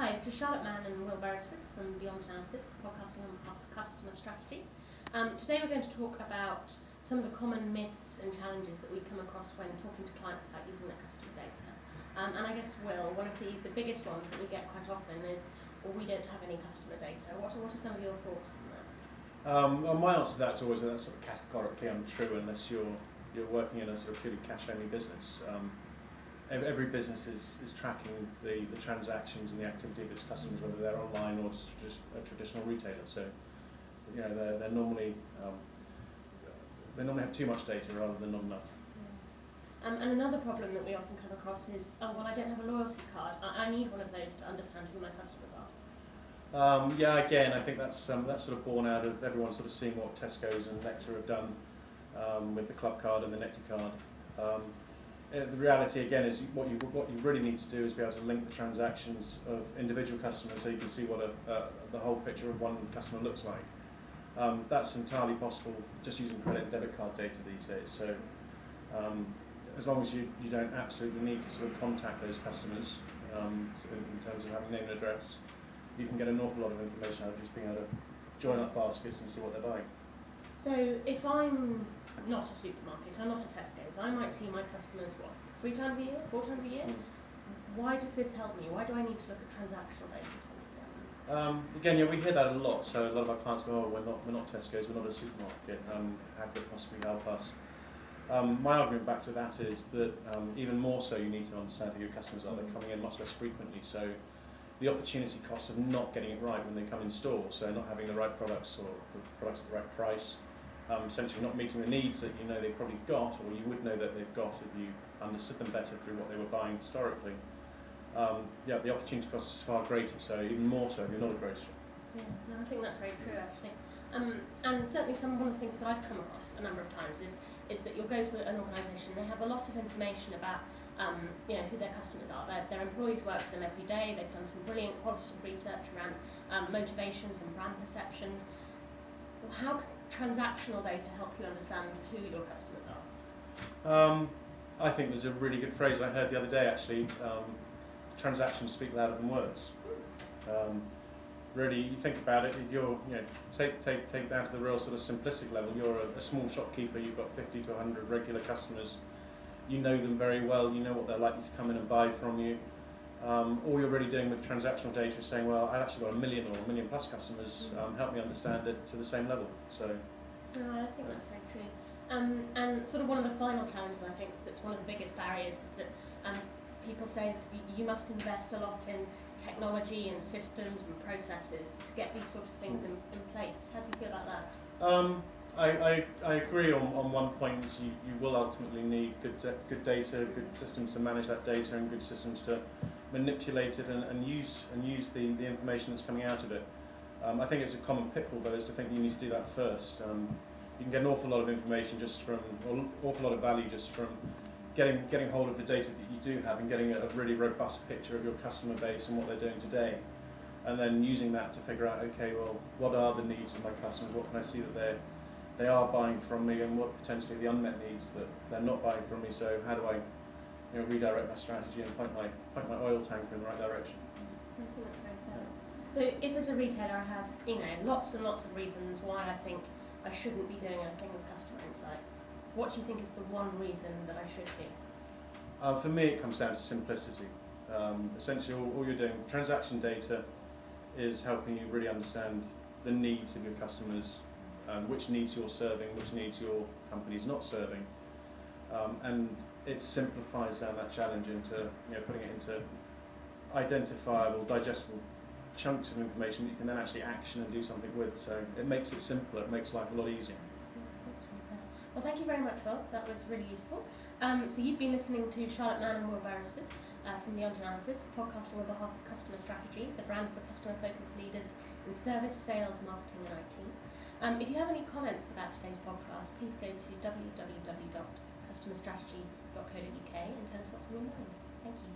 Hi, this is Charlotte Mann and Will Beresford from Beyond Analysis, podcasting on behalf of customer strategy. Today we're going to talk about some of the common myths and challenges that we come across when talking to clients about using their customer data. And I guess, Will, one of the biggest ones that we get quite often is, well, we don't have any customer data. What are some of your thoughts on that? Well, my answer to that is always that that's sort of categorically untrue unless you're working in a sort of purely cash-only business. Every business is tracking the transactions and the activity of its customers, whether they're online or just a traditional retailer. So, you know, they normally have too much data rather than not enough. Yeah. And another problem that we often come across is, oh well, I don't have a loyalty card. I need one of those to understand who my customers are. Yeah, again, I think that's sort of born out of everyone sort of seeing what Tesco's and Nectar have done with the club card and the Nectar card. The reality again is what you really need to do is be able to link the transactions of individual customers so you can see what the whole picture of one customer looks like. That's entirely possible just using credit and debit card data these days. So as long as you don't absolutely need to sort of contact those customers in terms of having name and address, you can get an awful lot of information out of just being able to join up baskets and see what they're buying. So if I'm not a supermarket, I'm not a Tesco's, I might see my customers, what, 3 times a year, 4 times a year? Why does this help me? Why do I need to look at transactional data to understand them? Again, yeah, we hear that a lot. So a lot of our clients go, oh, we're not Tesco's, we're not a supermarket. How could it possibly help us? My argument back to that is that even more so you need to understand who your customers are. They're coming in much less frequently. So the opportunity cost of not getting it right when they come in store, so not having the right products or products at the right price, essentially not meeting the needs that you know they've probably got, or you would know that they've got if you understood them better through what they were buying historically. Yeah, the opportunity cost is far greater, so even more so if you're not a grocer. Yeah, no, I think that's very true actually. And certainly one of the things that I've come across a number of times is that you'll go to an organisation, they have a lot of information about you know, who their customers are. Their employees work for them every day, they've done some brilliant qualitative research around motivations and brand perceptions. How can transactional data help you understand who your customers are? I think there's a really good phrase I heard the other day actually, transactions speak louder than words. Really, you think about it, if you're, you know, take it down to the real sort of simplistic level, you're a small shopkeeper, you've got 50 to 100 regular customers, you know them very well, you know what they're likely to come in and buy from you. All you're really doing with transactional data is saying, well, I've actually got 1 million or 1 million plus customers, help me understand it to the same level. So, I think that's very true. And sort of one of the final challenges, I think, that's one of the biggest barriers is that people say that you must invest a lot in technology and systems and processes to get these sort of things in place. How do you feel about that? I agree on one point. You will ultimately need good data, good systems to manage that data, and good systems to manipulate it and use the information that's coming out of it. I think it's a common pitfall, though, is to think you need to do that first. You can get an awful lot of information or an awful lot of value just from getting hold of the data that you do have and getting a really robust picture of your customer base and what they're doing today, and then using that to figure out, okay, well, what are the needs of my customers? What can I see that they are buying from me, and what potentially the unmet needs that they're not buying from me? So how do I, you know, redirect my strategy and point my oil tanker in the right direction? I think that's very fair. So if as a retailer I have, you know, lots and lots of reasons why I think I shouldn't be doing anything with customer insight, what do you think is the one reason that I should be? For me, it comes down to simplicity. Essentially, all you're doing, transaction data, is helping you really understand the needs of your customers, which needs you're serving, which needs your company's not serving, and it simplifies down that challenge into, you know, putting it into identifiable, digestible chunks of information that you can then actually action and do something with. So it makes it simpler, it makes life a lot easier. Well, thank you very much, Will. That was really useful. So you've been listening to Charlotte Mann and Will Beresford from Beyond Analysis, podcasting on behalf of Customer Strategy, the brand for customer-focused leaders in service, sales, marketing and IT. If you have any comments about today's podcast, please go to www.customerstrategy.co.uk and tell us what's on your mind. Thank you.